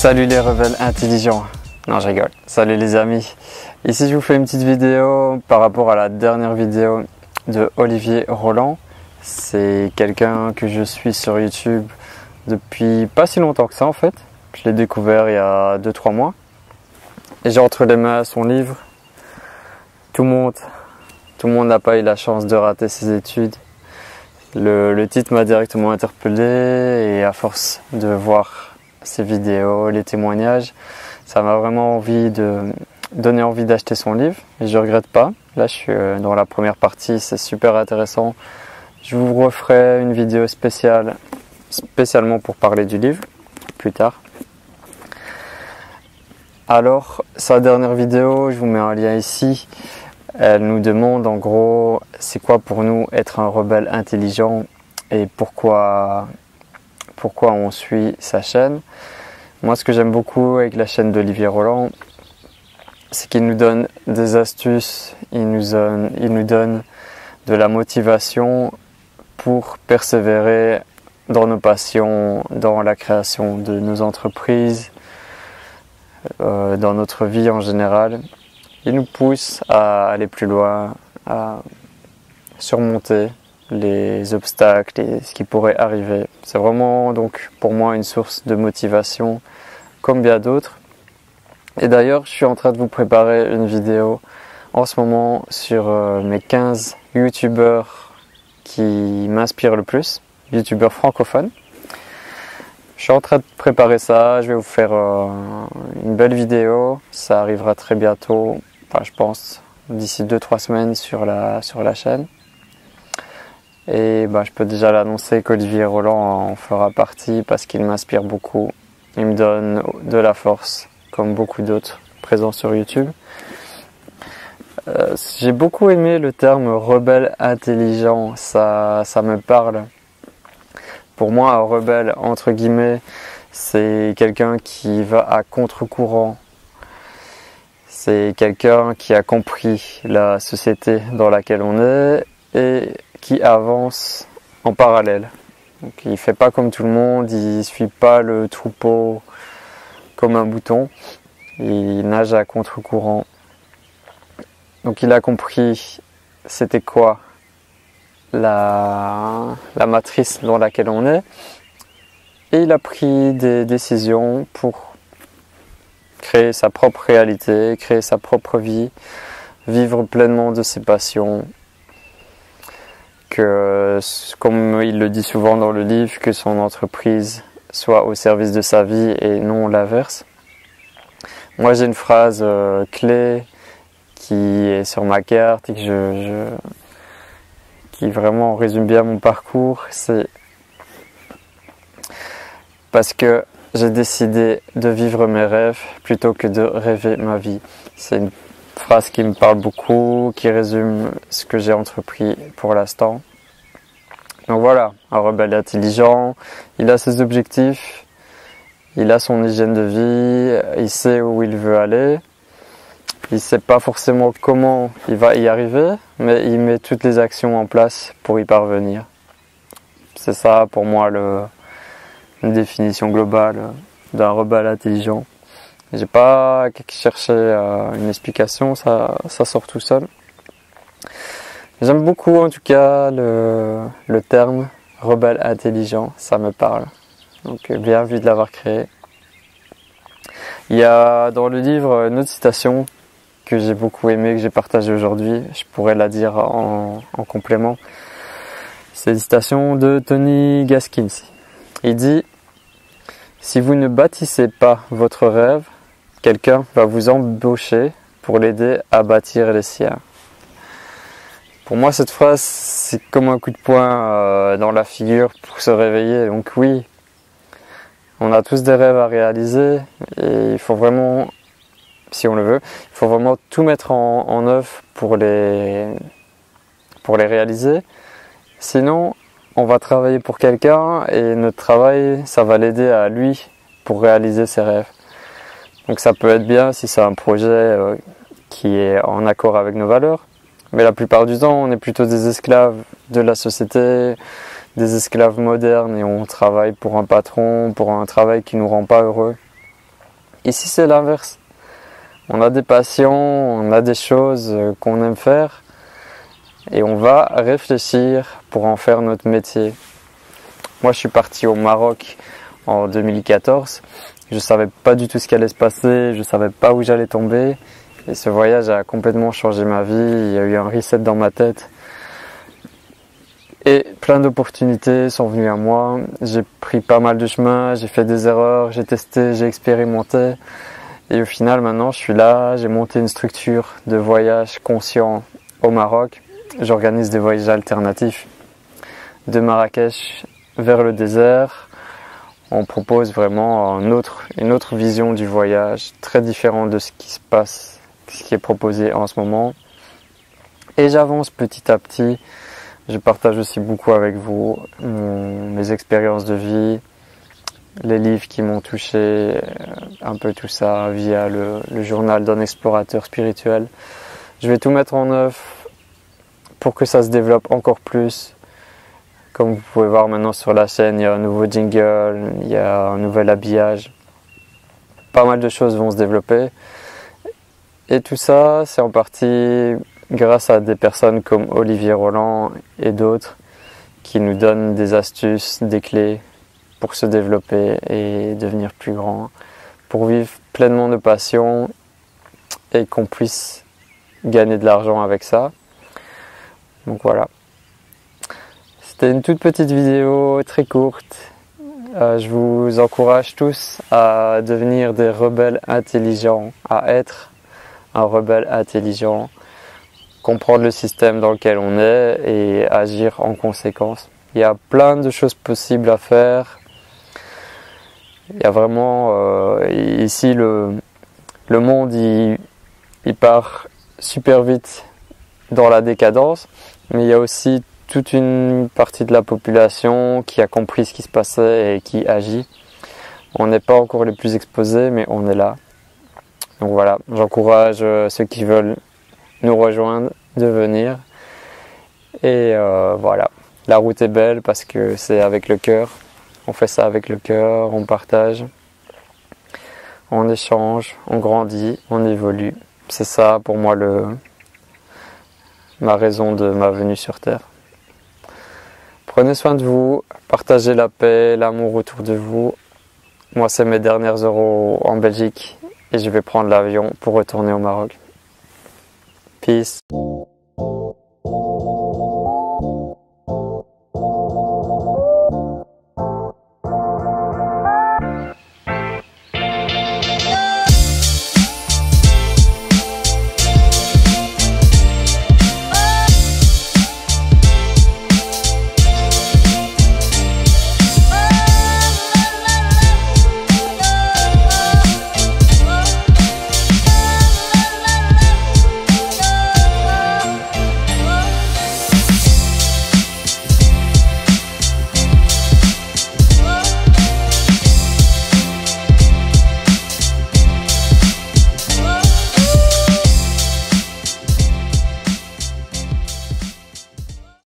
Salut les rebelles intelligents. Non, je rigole. Salut les amis. Ici, je vous fais une petite vidéo par rapport à la dernière vidéo de Olivier Roland. C'est quelqu'un que je suis sur YouTube depuis pas si longtemps que ça en fait. Je l'ai découvert il y a 2-3 mois. Et j'ai entre les mains son livre. Tout le monde n'a pas eu la chance de rater ses études. Le titre m'a directement interpellé et à force de voir ces vidéos, les témoignages, ça m'a vraiment donné envie d'acheter son livre et je regrette pas. Là je suis dans la première partie, c'est super intéressant. Je vous referai une vidéo spécialement pour parler du livre plus tard. Alors sa dernière vidéo, je vous mets un lien ici. Elle nous demande en gros c'est quoi pour nous être un rebelle intelligent et pourquoi on suit sa chaîne. Moi ce que j'aime beaucoup avec la chaîne d'Olivier Roland, c'est qu'il nous donne des astuces, il nous donne de la motivation pour persévérer dans nos passions, dans la création de nos entreprises, dans notre vie en général. Il nous pousse à aller plus loin, à surmonter les obstacles et ce qui pourrait arriver. C'est vraiment donc pour moi une source de motivation comme bien d'autres. Et d'ailleurs, je suis en train de vous préparer une vidéo en ce moment sur mes 15 youtubeurs qui m'inspirent le plus, youtubeurs francophones. Je suis en train de préparer ça, je vais vous faire une belle vidéo, ça arrivera très bientôt, enfin, je pense d'ici 2-3 semaines sur la chaîne. Et je peux déjà l'annoncer qu'Olivier Roland en fera partie parce qu'il m'inspire beaucoup. Il me donne de la force, comme beaucoup d'autres présents sur YouTube. J'ai beaucoup aimé le terme rebelle intelligent, ça me parle. Pour moi, un rebelle, entre guillemets, c'est quelqu'un qui va à contre-courant. C'est quelqu'un qui a compris la société dans laquelle on est et qui avance en parallèle. Donc, il fait pas comme tout le monde, il suit pas le troupeau comme un bouton, il nage à contre-courant. Donc il a compris c'était quoi la matrice dans laquelle on est et il a pris des décisions pour créer sa propre réalité, créer sa propre vie, vivre pleinement de ses passions. Que, comme il le dit souvent dans le livre, que son entreprise soit au service de sa vie et non l'inverse. Moi j'ai une phrase clé qui est sur ma carte et qui vraiment résume bien mon parcours, c'est parce que j'ai décidé de vivre mes rêves plutôt que de rêver ma vie. C'est une phrase qui me parle beaucoup, qui résume ce que j'ai entrepris pour l'instant. Donc voilà, un rebelle intelligent, il a ses objectifs, il a son hygiène de vie, il sait où il veut aller, il ne sait pas forcément comment il va y arriver, mais il met toutes les actions en place pour y parvenir. C'est ça pour moi une définition globale d'un rebelle intelligent. J'ai pas cherché une explication, ça sort tout seul. J'aime beaucoup en tout cas le terme rebelle intelligent, ça me parle. Donc bien vu de l'avoir créé. Il y a dans le livre une autre citation que j'ai beaucoup aimée, que j'ai partagée aujourd'hui. Je pourrais la dire en complément. C'est une citation de Tony Gaskins. Il dit « Si vous ne bâtissez pas votre rêve, quelqu'un va vous embaucher pour l'aider à bâtir les siens. » Pour moi, cette phrase, c'est comme un coup de poing dans la figure pour se réveiller. Donc oui, on a tous des rêves à réaliser et il faut vraiment, si on le veut, il faut vraiment tout mettre en œuvre pour les réaliser. Sinon, on va travailler pour quelqu'un et notre travail, ça va l'aider à lui pour réaliser ses rêves. Donc ça peut être bien si c'est un projet qui est en accord avec nos valeurs. Mais la plupart du temps, on est plutôt des esclaves de la société, des esclaves modernes et on travaille pour un patron, pour un travail qui nous rend pas heureux. Ici, c'est l'inverse. On a des passions, on a des choses qu'on aime faire et on va réfléchir pour en faire notre métier. Moi, je suis parti au Maroc en 2014. Je savais pas du tout ce qui allait se passer, je savais pas où j'allais tomber. Et ce voyage a complètement changé ma vie. Il y a eu un reset dans ma tête. Et plein d'opportunités sont venues à moi. J'ai pris pas mal de chemins, j'ai fait des erreurs, j'ai testé, j'ai expérimenté. Et au final, maintenant, je suis là, j'ai monté une structure de voyage conscient au Maroc. J'organise des voyages alternatifs de Marrakech vers le désert. On propose vraiment une autre vision du voyage, très différente de ce qui se passe, ce qui est proposé en ce moment. Et j'avance petit à petit. Je partage aussi beaucoup avec vous mes expériences de vie, les livres qui m'ont touché, un peu tout ça via le journal d'un explorateur spirituel. Je vais tout mettre en œuvre pour que ça se développe encore plus. Comme vous pouvez voir maintenant sur la chaîne, il y a un nouveau jingle, il y a un nouvel habillage. Pas mal de choses vont se développer. Et tout ça, c'est en partie grâce à des personnes comme Olivier Roland et d'autres qui nous donnent des astuces, des clés pour se développer et devenir plus grand, pour vivre pleinement de passion et qu'on puisse gagner de l'argent avec ça. Donc voilà. C'était une toute petite vidéo très courte. Je vous encourage tous à devenir des rebelles intelligents, à être un rebelle intelligent, comprendre le système dans lequel on est et agir en conséquence. Il y a plein de choses possibles à faire. Il y a vraiment ici le monde il part super vite dans la décadence, mais il y a aussi toute une partie de la population qui a compris ce qui se passait et qui agit. On n'est pas encore les plus exposés, mais on est là. Donc voilà, j'encourage ceux qui veulent nous rejoindre de venir. Et voilà, la route est belle parce que c'est avec le cœur. On fait ça avec le cœur, on partage, on échange, on grandit, on évolue. C'est ça pour moi ma raison de ma venue sur Terre. Prenez soin de vous, partagez la paix, l'amour autour de vous. Moi, c'est mes derniers euros en Belgique et je vais prendre l'avion pour retourner au Maroc. Peace.